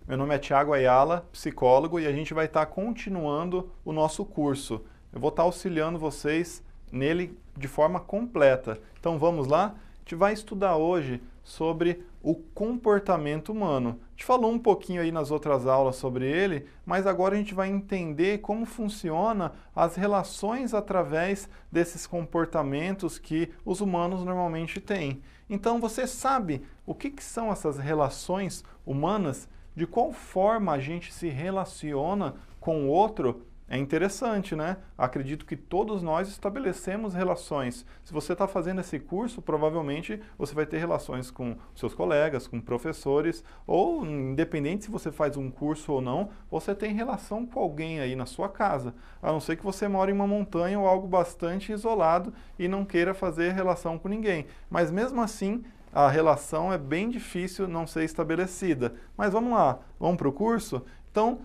Meu nome é Thiago Ayala, psicólogo, e a gente vai estar continuando o nosso curso. Eu vou estar auxiliando vocês nele de forma completa. Então vamos lá? A gente vai estudar hoje sobre o comportamento humano. A gente falou um pouquinho aí nas outras aulas sobre ele, mas agora a gente vai entender como funciona as relações através desses comportamentos que os humanos normalmente têm. Então você sabe o que são essas relações humanas? De qual forma a gente se relaciona com o outro? É interessante, né? Acredito que todos nós estabelecemos relações. Se você está fazendo esse curso, provavelmente você vai ter relações com seus colegas, com professores, ou independente se você faz um curso ou não, você tem relação com alguém aí na sua casa. A não ser que você mora em uma montanha ou algo bastante isolado e não queira fazer relação com ninguém. Mas mesmo assim, a relação é bem difícil não ser estabelecida. Mas vamos lá, vamos para o curso? Então,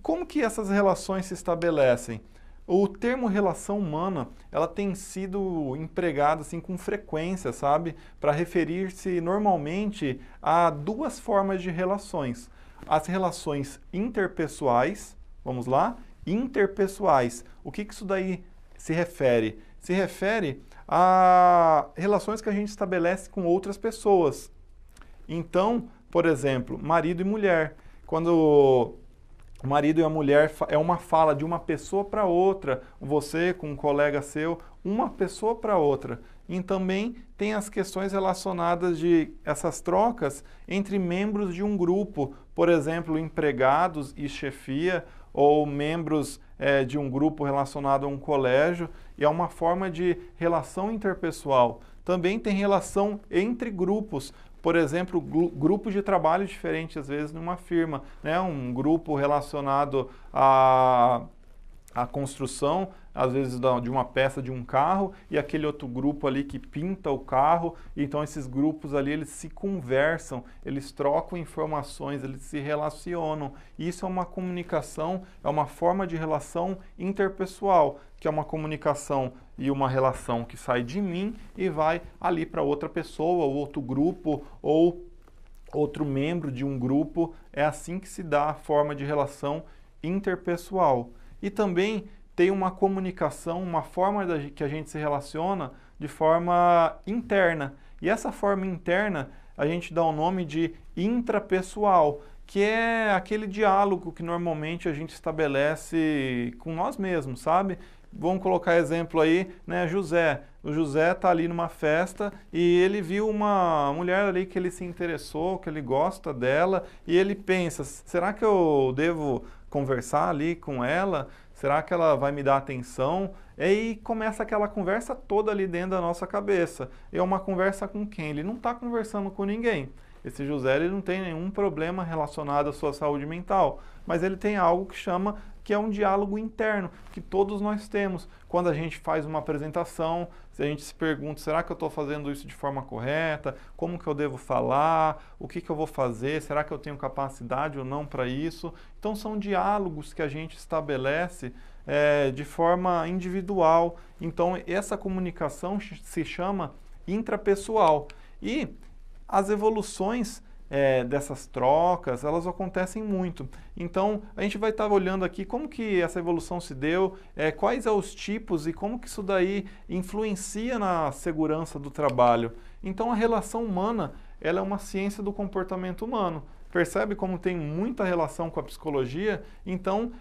como que essas relações se estabelecem? O termo relação humana, ela tem sido empregada assim com frequência, sabe? Para referir-se normalmente a duas formas de relações. As relações interpessoais, vamos lá? Interpessoais. O que isso daí se refere? Se refere a relações que a gente estabelece com outras pessoas. Então, por exemplo, marido e mulher. Quando o marido e a mulher é uma fala de uma pessoa para outra, você com um colega seu, uma pessoa para outra. E também tem as questões relacionadas de essas trocas entre membros de um grupo, por exemplo, empregados e chefia, ou membros de um grupo relacionado a um colégio, e é uma forma de relação interpessoal. Também tem relação entre grupos, por exemplo, grupos de trabalho diferentes, às vezes, numa firma, né? Um grupo relacionado à construção, às vezes de uma peça de um carro, e aquele outro grupo ali que pinta o carro. Então esses grupos ali, eles se conversam, eles trocam informações, eles se relacionam. Isso é uma comunicação, é uma forma de relação interpessoal, que é uma comunicação e uma relação que sai de mim e vai ali para outra pessoa, ou outro grupo, ou outro membro de um grupo. É assim que se dá a forma de relação interpessoal. E também tem uma comunicação, uma forma que a gente se relaciona de forma interna. E essa forma interna a gente dá o nome de intrapessoal, que é aquele diálogo que normalmente a gente estabelece com nós mesmos, sabe? Vamos colocar exemplo aí, né, José. O José está ali numa festa e ele viu uma mulher ali que ele se interessou, que ele gosta dela, e ele pensa, será que eu devo conversar ali com ela? Será que ela vai me dar atenção? E aí começa aquela conversa toda ali dentro da nossa cabeça. E é uma conversa com quem? Ele não está conversando com ninguém. Esse José, ele não tem nenhum problema relacionado à sua saúde mental, mas ele tem algo que é um diálogo interno, que todos nós temos. Quando a gente faz uma apresentação, se a gente se pergunta, será que eu estou fazendo isso de forma correta? Como que eu devo falar? O que eu vou fazer? Será que eu tenho capacidade ou não para isso? Então são diálogos que a gente estabelece de forma individual. Então essa comunicação se chama intrapessoal. E as evoluções dessas trocas, elas acontecem muito. Então, a gente vai estar olhando aqui como que essa evolução se deu, quais são os tipos e como que isso daí influencia na segurança do trabalho. Então, a relação humana, ela é uma ciência do comportamento humano. Percebe como tem muita relação com a psicologia? Então,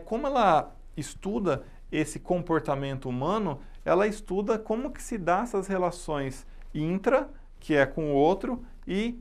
como ela estuda esse comportamento humano, ela estuda como que se dá essas relações intra, que é com o outro, e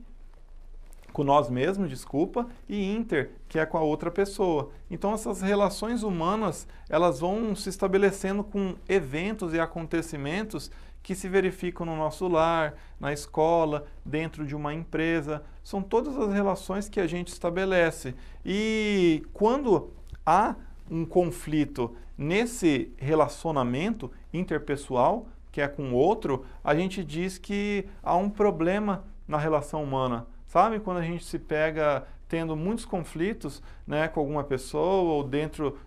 com nós mesmos, desculpa, e inter, que é com a outra pessoa. Então essas relações humanas, elas vão se estabelecendo com eventos e acontecimentos que se verificam no nosso lar, na escola, dentro de uma empresa. São todas as relações que a gente estabelece. E quando há um conflito nesse relacionamento interpessoal, que é com o outro, a gente diz que há um problema na relação humana. Sabe quando a gente se pega tendo muitos conflitos, né, com alguma pessoa ou dentro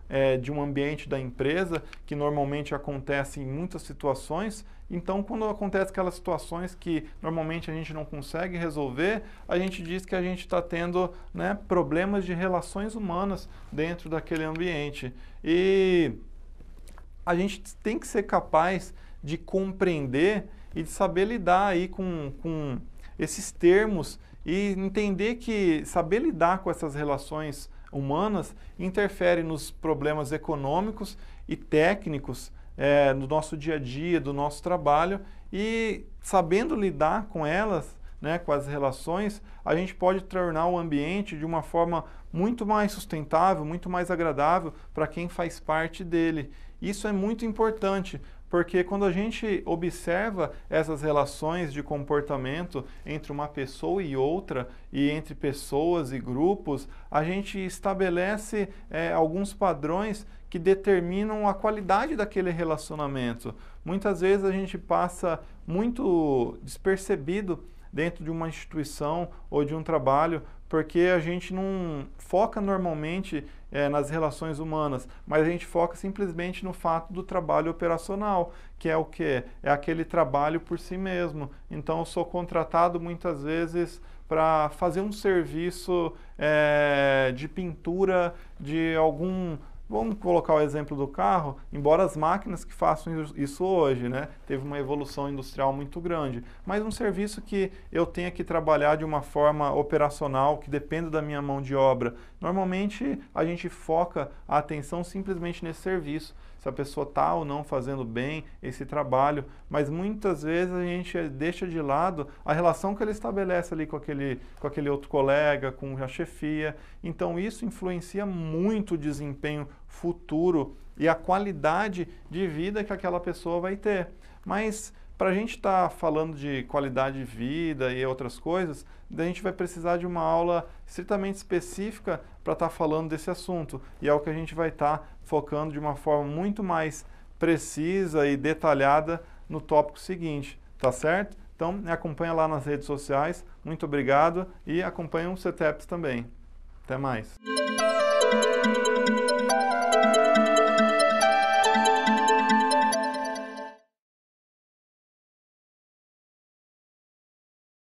de um ambiente da empresa, que normalmente acontece em muitas situações. Então, quando acontece aquelas situações que normalmente a gente não consegue resolver, a gente diz que a gente está tendo, né, problemas de relações humanas dentro daquele ambiente. E a gente tem que ser capaz de compreender e de saber lidar aí com esses termos e entender que saber lidar com essas relações humanas interfere nos problemas econômicos e técnicos no nosso dia a dia, do nosso trabalho, e sabendo lidar com elas, né, com as relações, a gente pode tornar o ambiente de uma forma muito mais sustentável, muito mais agradável para quem faz parte dele. Isso é muito importante, porque quando a gente observa essas relações de comportamento entre uma pessoa e outra, e entre pessoas e grupos, a gente estabelece alguns padrões que determinam a qualidade daquele relacionamento. Muitas vezes a gente passa muito despercebido dentro de uma instituição ou de um trabalho, porque a gente não foca normalmente nas relações humanas, mas a gente foca simplesmente no fato do trabalho operacional, que é o quê? É aquele trabalho por si mesmo. Então, eu sou contratado muitas vezes para fazer um serviço de pintura de algum... Vamos colocar o exemplo do carro, embora as máquinas que façam isso hoje, né, teve uma evolução industrial muito grande, mas um serviço que eu tenha que trabalhar de uma forma operacional, que depende da minha mão de obra, normalmente a gente foca a atenção simplesmente nesse serviço, se a pessoa está ou não fazendo bem esse trabalho, mas muitas vezes a gente deixa de lado a relação que ele estabelece ali com aquele outro colega, com a chefia. Então isso influencia muito o desempenho futuro e a qualidade de vida que aquela pessoa vai ter. Mas para a gente estar falando de qualidade de vida e outras coisas, a gente vai precisar de uma aula estritamente específica para estar falando desse assunto. E é o que a gente vai estar focando de uma forma muito mais precisa e detalhada no tópico seguinte, tá certo? Então, me acompanha lá nas redes sociais. Muito obrigado e acompanha o CETEPS também. Até mais.